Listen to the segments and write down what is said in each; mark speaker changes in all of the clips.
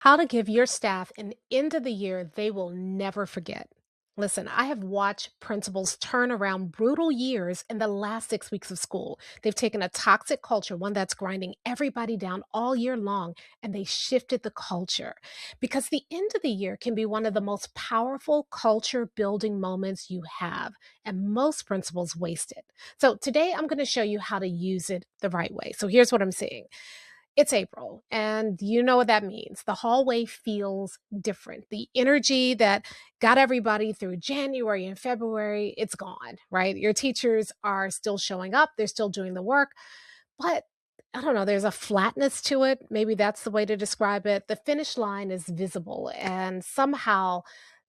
Speaker 1: How to give your staff an end of the year they will never forget. Listen, I have watched principals turn around brutal years in the last 6 weeks of school. They've taken a toxic culture, one that's grinding everybody down all year long, and they shifted the culture. Because the end of the year can be one of the most powerful culture building moments you have, and most principals waste it. So today I'm going to show you how to use it the right way. So here's what I'm saying. It's April, and you know what that means. The hallway feels different. The energy that got everybody through January and February, it's gone, right? Your teachers are still showing up, they're still doing the work, but I don't know, there's a flatness to it. Maybe that's the way to describe it. The finish line is visible, and somehow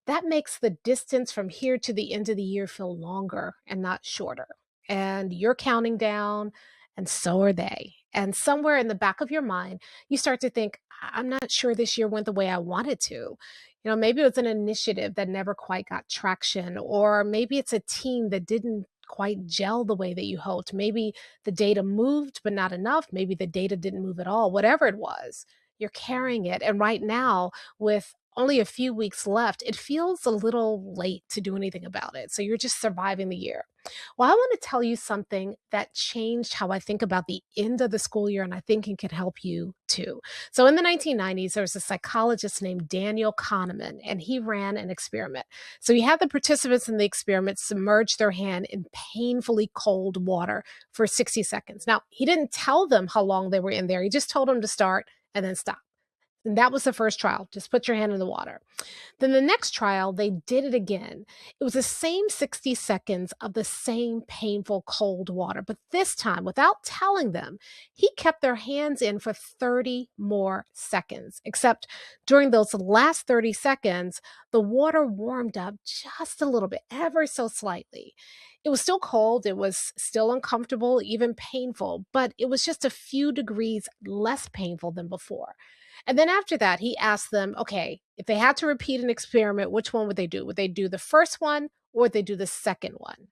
Speaker 1: that makes the distance from here to the end of the year feel longer and not shorter. And you're counting down, and so are they. And somewhere in the back of your mind, you start to think, I'm not sure this year went the way I wanted to. Maybe it was an initiative that never quite got traction, or maybe it's a team that didn't quite gel the way that you hoped. Maybe the data moved, but not enough. Maybe the data didn't move at all. Whatever it was, you're carrying it. And right now, with only a few weeks left, it feels a little late to do anything about it. So you're just surviving the year. Well, I want to tell you something that changed how I think about the end of the school year, and I think it can help you too. So, in the 1990s, there was a psychologist named Daniel Kahneman, and he ran an experiment. So, he had the participants in the experiment submerge their hand in painfully cold water for 60 seconds. Now, he didn't tell them how long they were in there, he just told them to start and then stop. And that was the first trial. Just put your hand in the water. Then the next trial, they did it again. It was the same 60 seconds of the same painful cold water, but this time, without telling them, he kept their hands in for 30 more seconds. Except during those last 30 seconds, the water warmed up just a little bit, ever so slightly. It was still cold, it was still uncomfortable, even painful, but it was just a few degrees less painful than before. And then after that, he asked them, okay, if they had to repeat an experiment, which one would they do? Would they do the first one or would they do the second one?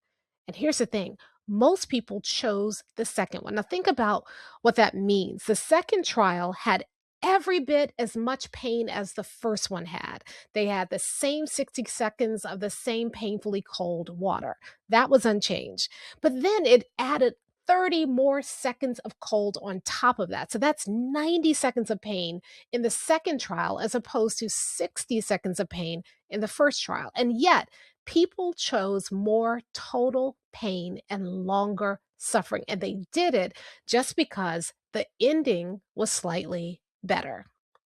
Speaker 1: And here's the thing, most people chose the second one. Now, think about what that means. The second trial had every bit as much pain as the first one had. They had the same 60 seconds of the same painfully cold water. That was unchanged. But then it added 30 more seconds of cold on top of that. So that's 90 seconds of pain in the second trial as opposed to 60 seconds of pain in the first trial. And yet, people chose more total pain and longer suffering. And they did it just because the ending was slightly better.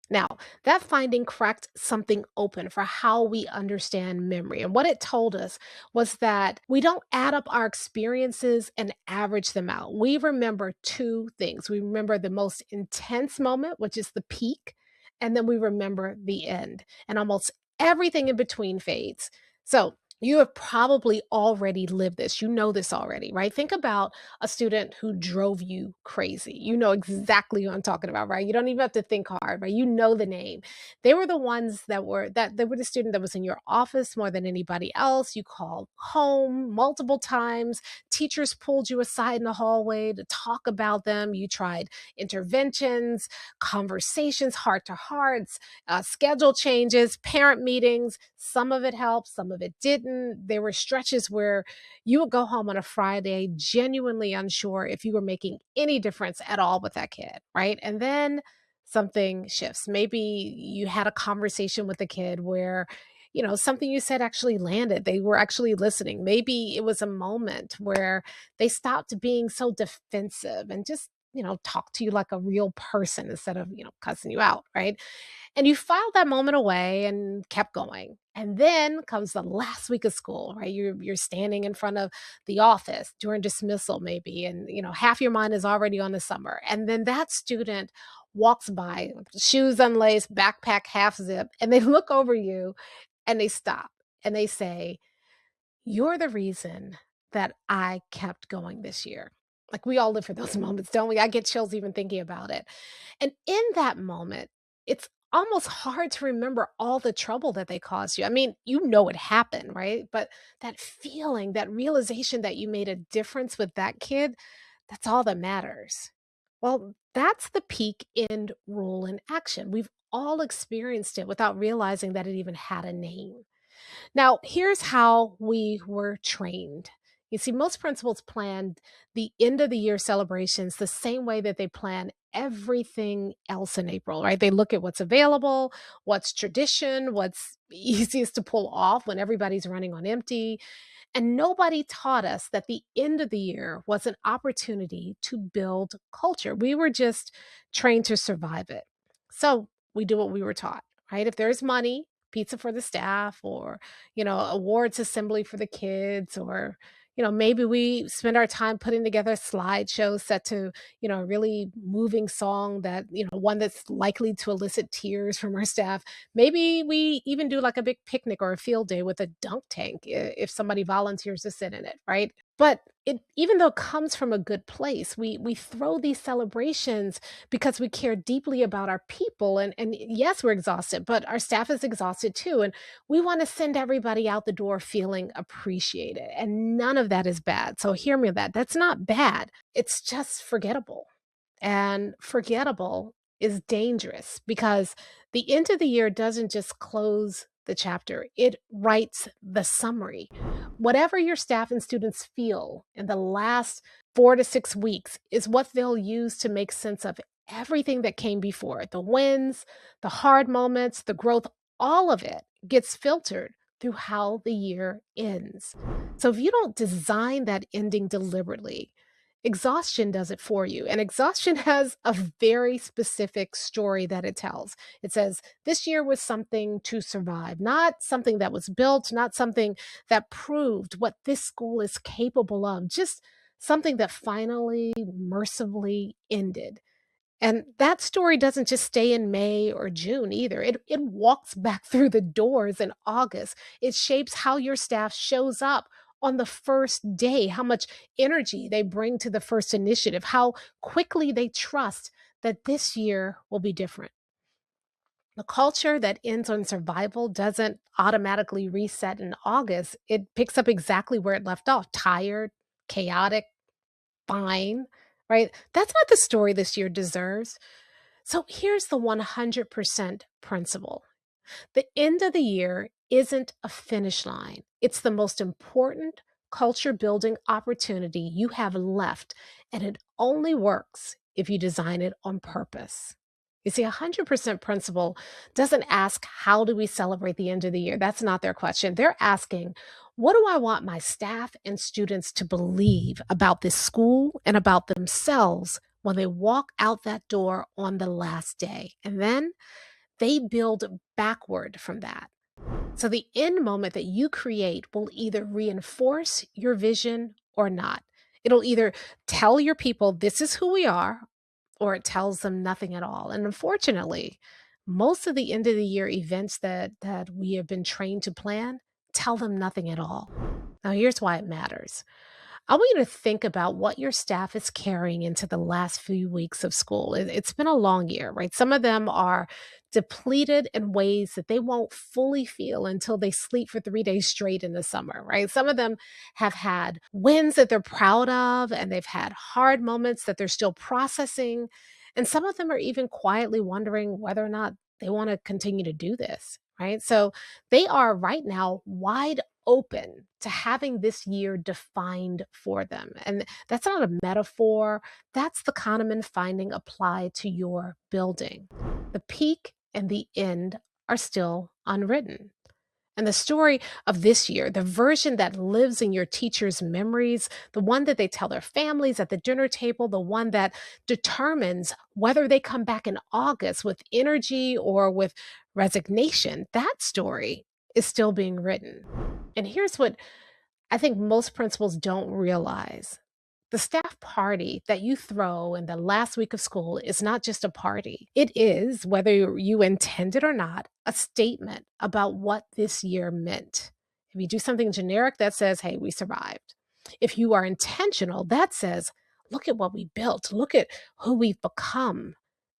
Speaker 1: Now, that finding cracked something open for how we understand memory. And what it told us was that we don't add up our experiences and average them out. We remember two things. We remember the most intense moment, which is the peak, and then we remember the end. And almost everything in between fades. So, you have probably already lived this. You know this already, right? Think about a student who drove you crazy. You know exactly who I'm talking about, right? You don't even have to think hard, right? You know the name. They were the ones that they were the student that was in your office more than anybody else. You called home multiple times. Teachers pulled you aside in the hallway to talk about them. You tried interventions, conversations, heart to hearts, schedule changes, parent meetings. Some of it helped, some of it didn't. There were stretches where you would go home on a Friday genuinely unsure if you were making any difference at all with that kid, right? And then something shifts. Maybe you had a conversation with a kid where something you said actually landed. They were actually listening. Maybe it was a moment where they stopped being so defensive and just talk to you like a real person instead of cussing you out, right? And you filed that moment away and kept going. And then comes the last week of school, right? You're standing in front of the office during dismissal, maybe, and half your mind is already on the summer. And then that student walks by, shoes unlaced, backpack half zip, and they look over you and they stop and they say, "You're the reason that I kept going this year." Like, we all live for those moments, don't we? I get chills even thinking about it. And in that moment, it's almost hard to remember all the trouble that they caused you. I mean, you know it happened, right? But that feeling, that realization that you made a difference with that kid, that's all that matters. Well, that's the peak end rule in action. We've all experienced it without realizing that it even had a name. Now, here's how we were trained. You see, most principals planned the end of the year celebrations the same way that they plan everything else in April, right? They look at what's available, what's tradition, what's easiest to pull off when everybody's running on empty. And nobody taught us that the end of the year was an opportunity to build culture. We were just trained to survive it. So we do what we were taught, right? If there's money, pizza for the staff, or, awards assembly for the kids, or, maybe we spend our time putting together slideshows set to, a really moving song that, one that's likely to elicit tears from our staff. Maybe we even do like a big picnic or a field day with a dunk tank if somebody volunteers to sit in it, right? But it, even though it comes from a good place, we throw these celebrations because we care deeply about our people, and yes, we're exhausted, but our staff is exhausted too, and we want to send everybody out the door feeling appreciated, and none of that is bad. So hear me on that. That's not bad. It's just forgettable. And forgettable is dangerous because the end of the year doesn't just close the chapter, it writes the summary. Whatever your staff and students feel in the last 4 to 6 weeks is what they'll use to make sense of everything that came before, the wins, the hard moments, the growth, all of it gets filtered through how the year ends. So if you don't design that ending deliberately, exhaustion does it for you. And exhaustion has a very specific story that it tells. It says, this year was something to survive, not something that was built, not something that proved what this school is capable of, just something that finally mercifully ended. And that story doesn't just stay in May or June either. It walks back through the doors in August. It shapes how your staff shows up on the first day, how much energy they bring to the first initiative, how quickly they trust that this year will be different. The culture that ends on survival doesn't automatically reset in August. It picks up exactly where it left off, tired, chaotic, fine, right? That's not the story this year deserves. So here's the 100% principle. The end of the year isn't a finish line. It's the most important culture building opportunity you have left, and it only works if you design it on purpose. You see, 100% principle doesn't ask, how do we celebrate the end of the year? That's not their question. They're asking, what do I want my staff and students to believe about this school and about themselves when they walk out that door on the last day? And then they build backward from that. So the end moment that you create will either reinforce your vision or not. It'll either tell your people this is who we are, or it tells them nothing at all. And unfortunately, most of the end of the year events that we have been trained to plan tell them nothing at all. Now here's why it matters. I want you to think about what your staff is carrying into the last few weeks of school. It's been a long year, right? Some of them are depleted in ways that they won't fully feel until they sleep for 3 days straight in the summer, right? Some of them have had wins that they're proud of, and they've had hard moments that they're still processing. And some of them are even quietly wondering whether or not they want to continue to do this, right? So they are right now wide open to having this year defined for them. And that's not a metaphor, that's the Kahneman finding applied to your building. The peak and the end are still unwritten. And the story of this year, the version that lives in your teacher's memories, the one that they tell their families at the dinner table, the one that determines whether they come back in August with energy or with resignation, that story is still being written. And here's what I think most principals don't realize. The staff party that you throw in the last week of school is not just a party. It is, whether you intend it or not, a statement about what this year meant. If you do something generic, that says, hey, we survived. If you are intentional, that says, look at what we built, look at who we've become.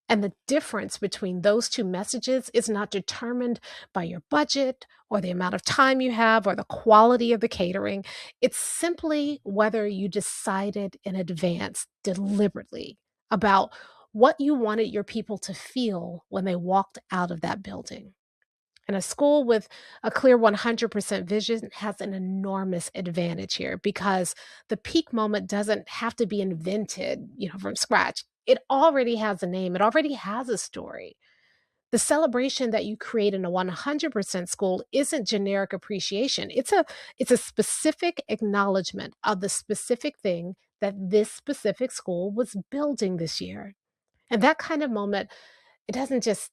Speaker 1: And the difference between those two messages is not determined by your budget or the amount of time you have or the quality of the catering. It's simply whether you decided in advance deliberately about what you wanted your people to feel when they walked out of that building. And a school with a clear 100% vision has an enormous advantage here because the peak moment doesn't have to be invented, from scratch. It already has a name, it already has a story. The celebration that you create in a 100% school isn't generic appreciation. It's a specific acknowledgement of the specific thing that this specific school was building this year. And that kind of moment, it doesn't just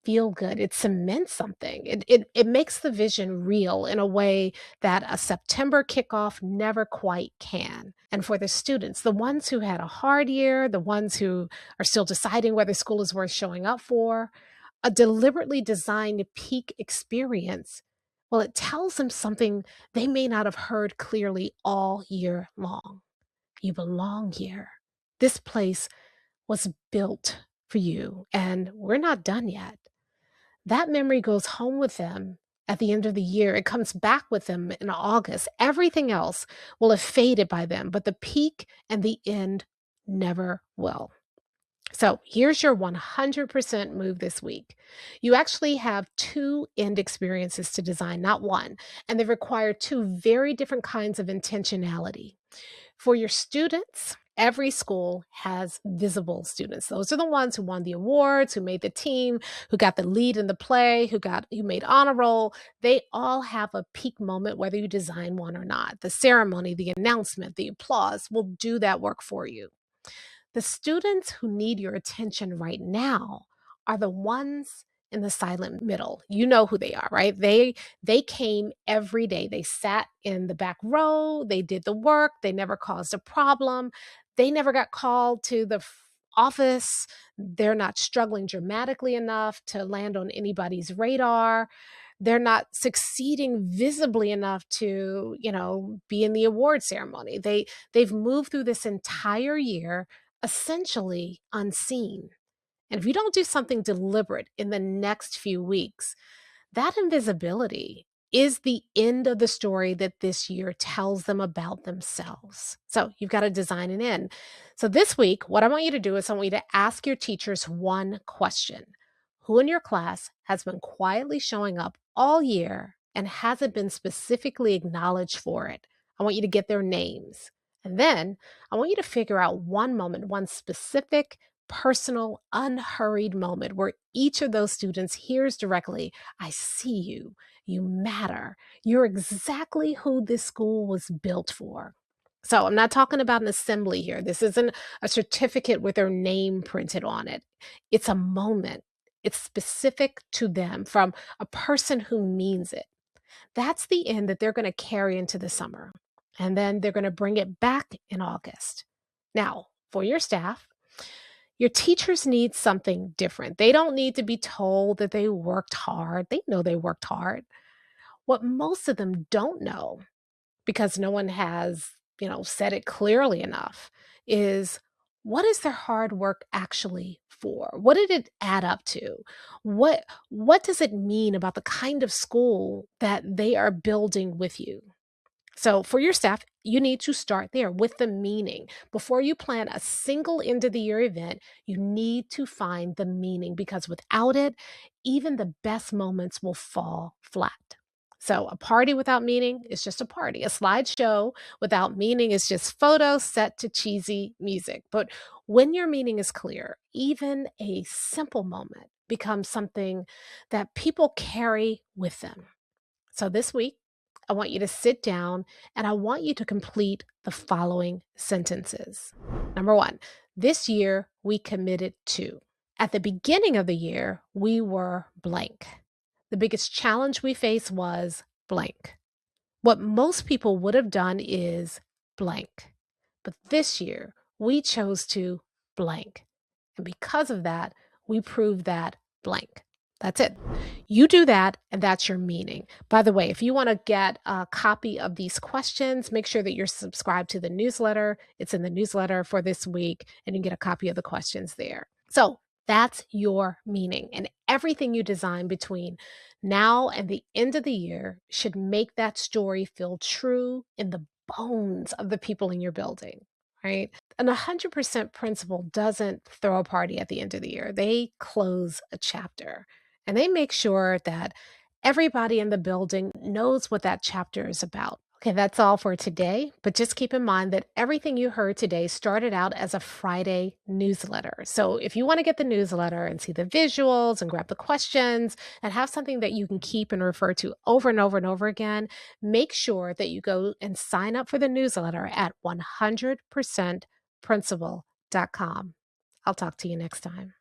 Speaker 1: feel good, it cements something. It makes the vision real in a way that a September kickoff never quite can. And for the students, the ones who had a hard year, the ones who are still deciding whether school is worth showing up for, a deliberately designed peak experience, well, it tells them something they may not have heard clearly all year long. You belong here. This place was built for you, and we're not done yet. That memory goes home with them at the end of the year. It comes back with them in August. Everything else will have faded by then, but the peak and the end never will. So here's your 100% move this week. You actually have two end experiences to design, not one, and they require two very different kinds of intentionality. For your students, every school has visible students. Those are the ones who won the awards, who made the team, who got the lead in the play, who made honor roll. They all have a peak moment, whether you design one or not. The ceremony, the announcement, the applause will do that work for you. The students who need your attention right now are the ones in the silent middle. You know who they are, right? They came every day. They sat in the back row, they did the work, they never caused a problem. They never got called to the office. They're not struggling dramatically enough to land on anybody's radar. They're not succeeding visibly enough to, be in the award ceremony. They've moved through this entire year essentially unseen. And if you don't do something deliberate in the next few weeks, that invisibility is the end of the story that this year tells them about themselves. So you've got to design an end. So this week, what I want you to do is I want you to ask your teachers one question. Who in your class has been quietly showing up all year and hasn't been specifically acknowledged for it? I want you to get their names. And then I want you to figure out one moment, one specific, personal, unhurried moment where each of those students hears directly, I see you. You matter. You're exactly who this school was built for. So I'm not talking about an assembly here. This isn't a certificate with their name printed on it. It's a moment. It's specific to them from a person who means it. That's the end that they're going to carry into the summer. And then they're going to bring it back in August. Now, for your staff, your teachers need something different. They don't need to be told that they worked hard. They know they worked hard. What most of them don't know, because no one has, said it clearly enough, is what is their hard work actually for? What did it add up to? What does it mean about the kind of school that they are building with you? So for your staff, you need to start there with the meaning. Before you plan a single end of the year event, you need to find the meaning because without it, even the best moments will fall flat. So a party without meaning is just a party. A slideshow without meaning is just photos set to cheesy music. But when your meaning is clear, even a simple moment becomes something that people carry with them. So this week, I want you to sit down and I want you to complete the following sentences. Number one, this year we committed to. At the beginning of the year, we were blank. The biggest challenge we faced was blank. What most people would have done is blank. But this year, we chose to blank. And because of that, we proved that blank. That's it. You do that, and that's your meaning. By the way, if you want to get a copy of these questions, make sure that you're subscribed to the newsletter. It's in the newsletter for this week, and you can get a copy of the questions there. So that's your meaning. And everything you design between now and the end of the year should make that story feel true in the bones of the people in your building. right? An 100% principal doesn't throw a party at the end of the year. They close a chapter and they make sure that everybody in the building knows what that chapter is about. Okay, that's all for today. But just keep in mind that everything you heard today started out as a Friday newsletter. So if you want to get the newsletter and see the visuals and grab the questions and have something that you can keep and refer to over and over and over again, make sure that you go and sign up for the newsletter at 100%principal.com. I'll talk to you next time.